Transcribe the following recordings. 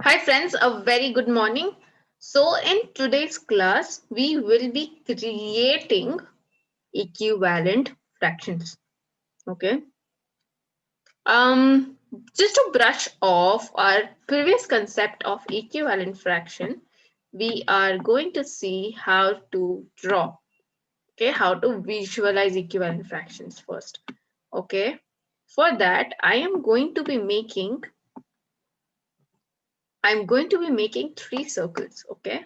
Hi friends, a very good morning. So in today's class, we will be creating equivalent fractions. Okay. Um, just to brush off our previous concept of equivalent fraction, we are going to see how to draw. Okay, how to visualize equivalent fractions first. Okay. For that, I'm going to be making three circles. Okay.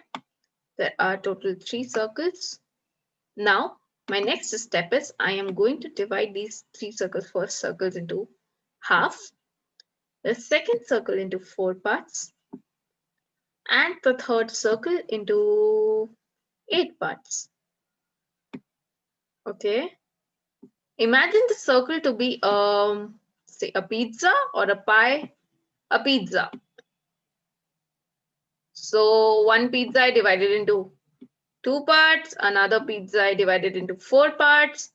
There are total three circles. Now, my next step is I am going to divide these three circles, first circles into half, the second circle into four parts, and the third circle into eight parts. Okay. Imagine the circle to be say a pizza or a pie, a pizza. So one pizza I divided into two parts, another pizza I divided into four parts,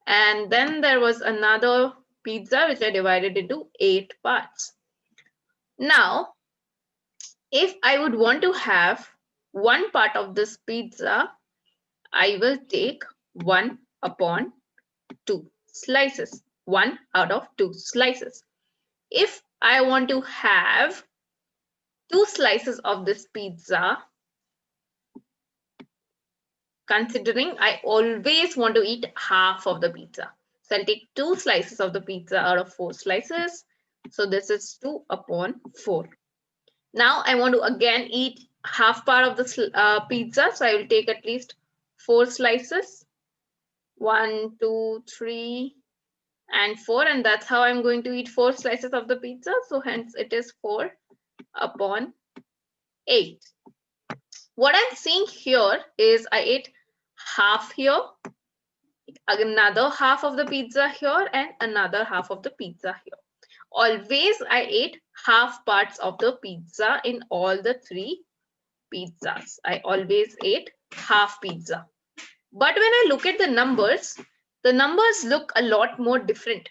and then there was another pizza which I divided into eight parts. Now, if I would want to have one part of this pizza, I will take 1 upon 2 slices, 1 out of 2 slices. If I want to have two slices of this pizza, considering I always want to eat half of the pizza. So I'll take two slices of the pizza out of four slices. So this is 2 upon 4. Now I want to again eat half part of the pizza. So I will take at least four slices. 1, 2, 3, and 4. And that's how I'm going to eat four slices of the pizza. So hence it is 4 upon 8. What I'm seeing here is I ate half here, another half of the pizza here, and another half of the pizza here. Always I ate half parts of the pizza in all the three pizzas. I always ate half pizza. But when I look at the numbers look a lot more different.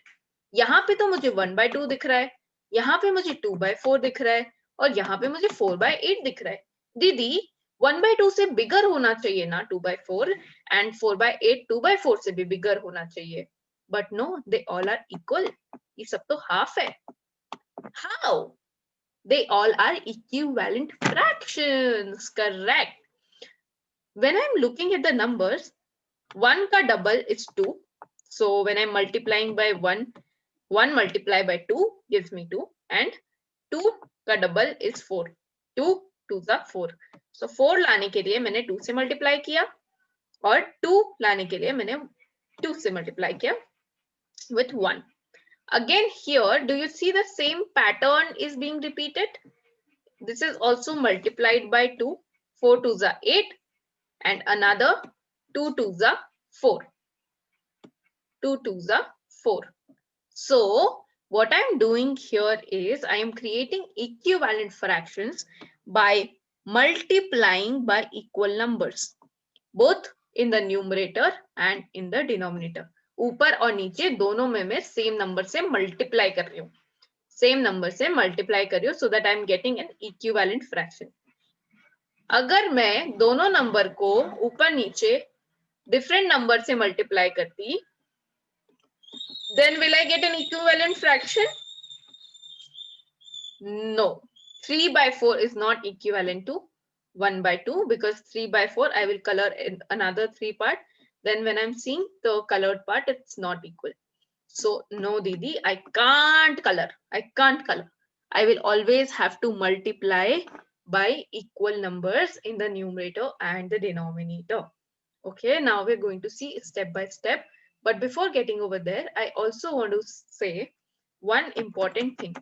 यहाँ पे तो मुझे 1/2 दिख रहा है, यहाँ पे मुझे 2/4 दिख रहा है, और यहाँ पे मुझे 4/8 दिख रहा है. दीदी 1/2 से बिगर होना चाहिए ना 2/4, एंड 4/8 2/4 से भी बिगर होना चाहिए. But no, they all are equal. ये सब तो हाफ है. How? They all are equivalent fractions. Correct. When I'm looking at the numbers, 1 ka double is 2. So when I'm multiplying by 1, 1 multiplied by 2 gives me 2. And 2 ka double is 4. 2 2s are 4. So 4 लाने के लिए मैंने 2 से multiply किया, और 2 लाने के लिए मैंने 2 से मल्टीप्लाई किया with 1. Again here, do you see the same pattern is being repeated? This is also multiplied by 2. 4 2s are 8, and another 2 2s are 4. 2 2s are 4. So what I'm doing here is I am creating equivalent fractions by multiplying by equal numbers, both in the numerator and in the denominator. ऊपर और नीचे दोनों में मैं same number से multiply कर रही हूँ, सेम नंबर से मल्टीप्लाई कर रही हूँ, so that I am getting an equivalent fraction. अगर मैं दोनों नंबर को ऊपर नीचे डिफरेंट नंबर से मल्टीप्लाई करती, then will I get an equivalent fraction? No. 3/4 is not equivalent to 1/2, because 3/4 I will color in another 3 part. Then when I'm seeing the colored part, it's not equal. So no, Didi, I can't color. I can't color. I will always have to multiply by equal numbers in the numerator and the denominator. Okay, now we're going to see step by step. But before getting over there, I also want to say one important thing.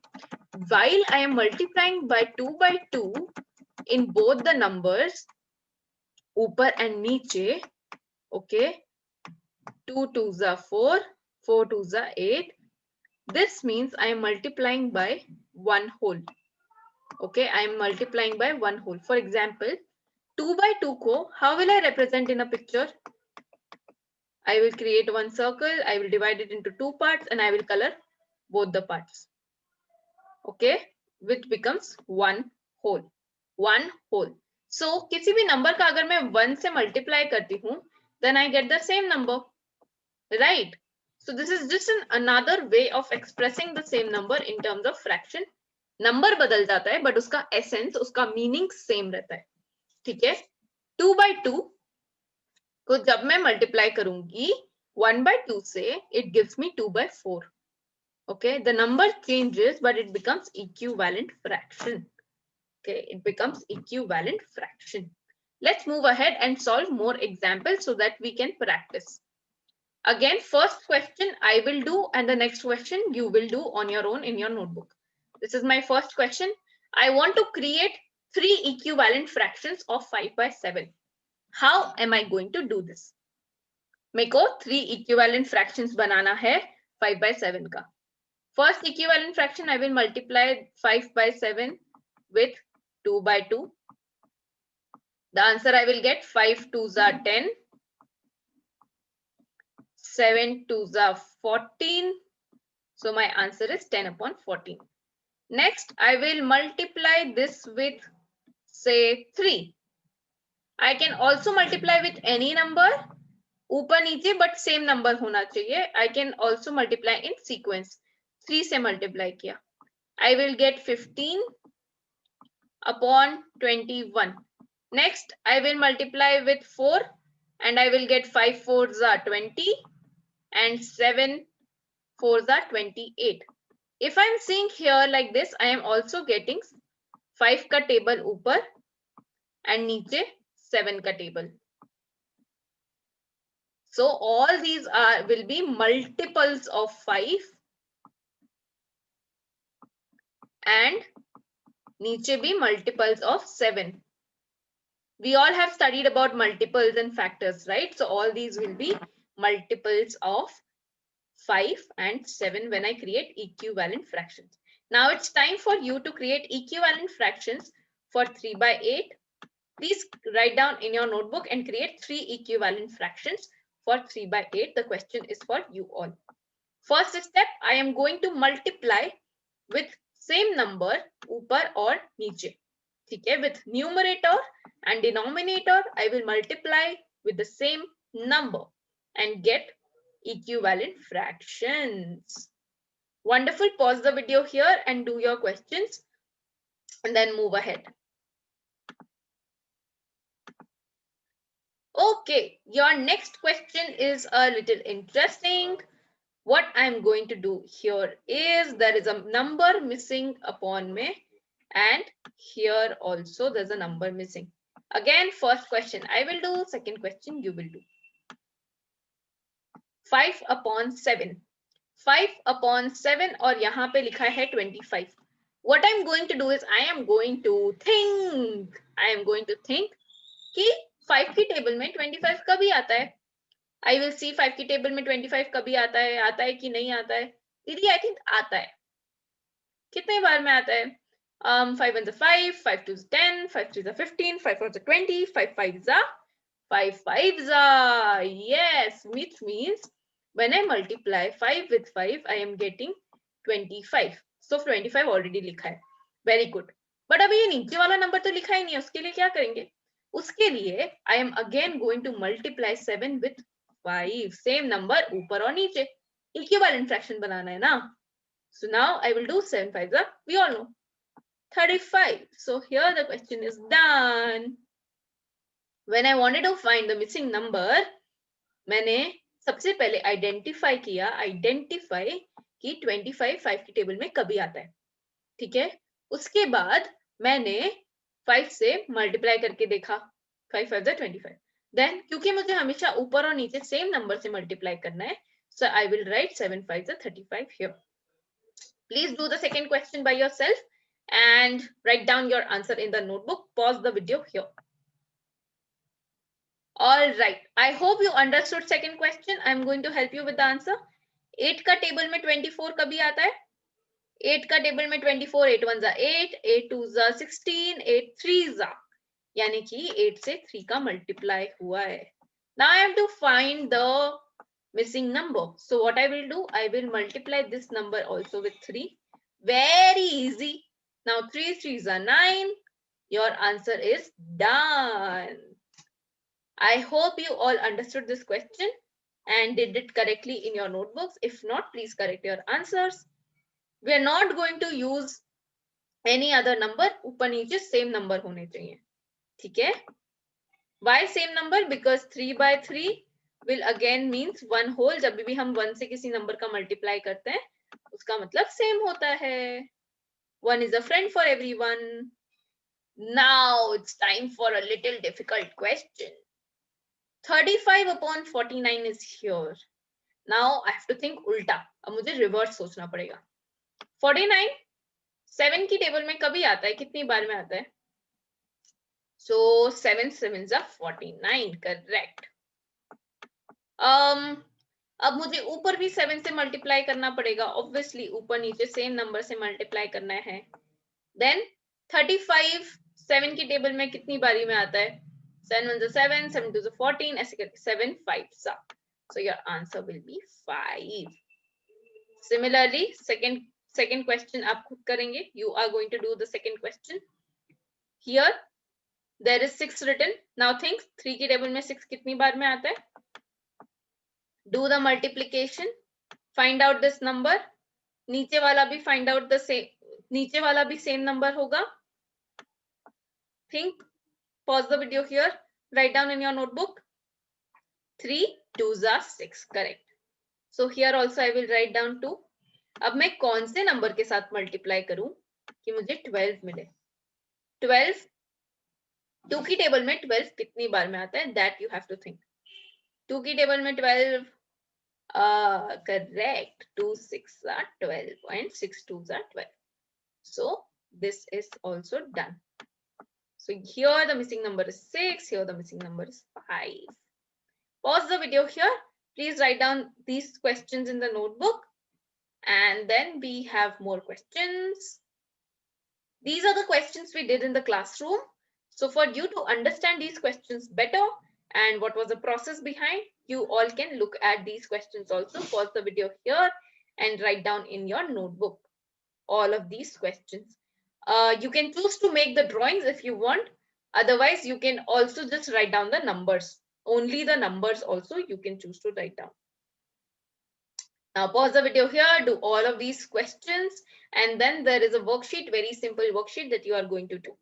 While I am multiplying by 2/2 in both the numbers, ऊपर and नीचे, okay, 2 2s are 4, 4 2s are 8. This means I am multiplying by one whole. Okay, I am multiplying by one whole. For example, 2/2 ko, how will I represent in a picture? I will create one circle, I will divide it into two parts, and I will color both the parts. Okay, which becomes one whole, 1 whole. So किसी भी number का अगर मैं 1 से multiply करती हूँ, then I get the same number, right? So this is just another way of expressing the same number in terms of fraction. Number बदल जाता है बट उसका एसेंस, उसका मीनिंग सेम रहता है. ठीक है. 2/2 को जब मैं मल्टीप्लाई करूंगी 1/2 से, it gives me 2/4. Okay, the number changes but it becomes equivalent fraction. Okay, it becomes equivalent fraction. Let's move ahead and solve more examples so that we can practice. Again, first question I will do and the next question you will do on your own in your notebook. This is my first question. I want to create 3 equivalent fractions of 5/7. How am I going to do this? मेरे को 3 equivalent fractions बनाना है 5/7 का. First equivalent fraction, I will multiply 5/7 with 2/2. The answer I will get 5 2s are 10, 7 2s are 14. So my answer is 10/14. Next, I will multiply this with, say, 3. I can also multiply with any number, ऊपर नीचे, but same number होना चाहिए. I can also multiply in sequence. 3 से multiply किया. I will get 15/21. Next, I will multiply with 4 and I will get 5 4s are 20 and 7 4s are 28. If I'm seeing here like this, I am also getting 5 का table ऊपर and नीचे 7 का table. So all these will be multiples of 5 and नीचे भी multiples of 7. We all have studied about multiples and factors, right? So all these will be multiples of 5 and 7 when I create equivalent fractions. Now it's time for you to create equivalent fractions for 3/8. Please write down in your notebook and create 3 equivalent fractions for 3/8. The question is for you all. First step, I am going to multiply with same number ऊपर और नीचे. ठीक है, with numerator and denominator, I will multiply with the same number and get equivalent fractions. Wonderful. Pause the video here and do your questions and then move ahead. Okay, your next question is a little interesting. What I'm going to do here is there is a number missing upon me and here also there's a number missing. Again, first question I will do, second question you will do. 5/7. 5/7 और यहाँ पे लिखा है 25. What I'm going to do is I am going to think कि 5 की table में 25 कभी आता है. I will see 5 की टेबल में 25 कभी आता है कि नहीं आता है. दीदी I think आता है. कितने बार में आता है? 5 1s are 5, 5 2s 10, 5 3s are 15, 5 4s are 20, 5 5s are 5 5s are, yes, which means when I multiply 5 with 5, I am getting 25. So 25 already लिखा है. Very good. But अभी ये नीचे वाला नंबर तो लिखा ही नहीं है, उसके लिए क्या करेंगे? उसके लिए I am again going to multiply 7 with 5. Same number ऊपर और नीचे. Equivalent fraction बनाना है ना? So now I will do 7 5s are, we all know, 35. So here the question is done. When I wanted to find the missing number, मैंने सबसे पहले identify किया, कि 25 5 की टेबल में कभी आता है. ठीक है, उसके बाद मैंने 5 से मल्टीप्लाई करके देखा, 5 5s are 25. Then क्योंकि मुझे हमेशा ऊपर और नीचे सेम नंबर से मल्टीप्लाई करना है, so I will write 7 5s are 35 here. Please do the second question by yourself and write down your answer in the notebook. Pause the video here. All right, I hope you understood second question. I'm going to help you with the answer. 8 का table में 24 कभी आता है? 8 का table में 24, 8 1s are 8, 8 2s are 16, 8 3s are, यानी कि 8 से 3 का मल्टीप्लाई हुआ है. Now I have to find the missing number. So what I will do, I will multiply this number also with 3. Very easy. Now 3 3s are 9, Your answer is done. I hope you all understood this question and did it correctly in your notebooks. If not, please correct your answers. We are not going to use any other number. ऊपर नीचे same number होने चाहिए. ठीक है? Why same number? Because 3 by 3 will again means one whole. जब भी हम 1 से किसी number का multiply करते हैं, उसका मतलब same होता है. One is a friend for everyone. Now it's time for a little difficult question. 35 upon 49 is here. Now I have to think उल्टा. अब मुझे reverse सोचना पड़ेगा. 49 7 की टेबल में कभी आता है, कितनी बार में आता है? So 7 sevens are 49, correct. अब मुझे ऊपर भी 7 से मल्टीप्लाई करना पड़ेगा. Obviously ऊपर नीचे सेम नंबर से मल्टीप्लाई करना है. Then 35 7 की टेबल में कितनी बारी में आता है? 7 1 7, 7 2 14, ऐसे करके 7 5 सा. So your answer will be 5. Similarly, second question आप खुद करेंगे. You are going to do the second question. Here there is 6 written. Now think 3 की टेबल में 6 कितनी बार में आता है? Do the multiplication. Find out this number. नीचे वाला भी find out the same. नीचे वाला भी same number होगा. Think. Pause the video here. Write down in your notebook. 3 2s are 6. Correct. So here also I will write down 2. अब मैं कौन से नंबर के साथ मल्टीप्लाई करूं कि मुझे 12 मिले? 12 2 की टेबल में 12 कितनी बार में आता है? That you have to think. 2 की टेबल में 12 correct. 2 6 are 12 and 6 2s are 12. So this is also done. So here the missing number is 6. Here the missing number is 5. Pause the video here. Please write down these questions in the notebook. And then we have more questions. These are the questions we did in the classroom. So for you to understand these questions better and what was the process behind, you all can look at these questions also. Pause the video here and write down in your notebook all of these questions. You can choose to make the drawings if you want. Otherwise, you can also just write down the numbers. Only the numbers also you can choose to write down. Now pause the video here, do all of these questions, and then there is a worksheet, very simple worksheet that you are going to do.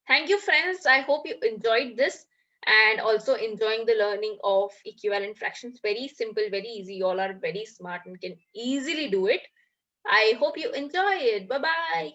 Thank you, friends. I hope you enjoyed this and also enjoying the learning of equivalent fractions. Very simple, very easy. You all are very smart and can easily do it. I hope you enjoy it. Bye-bye.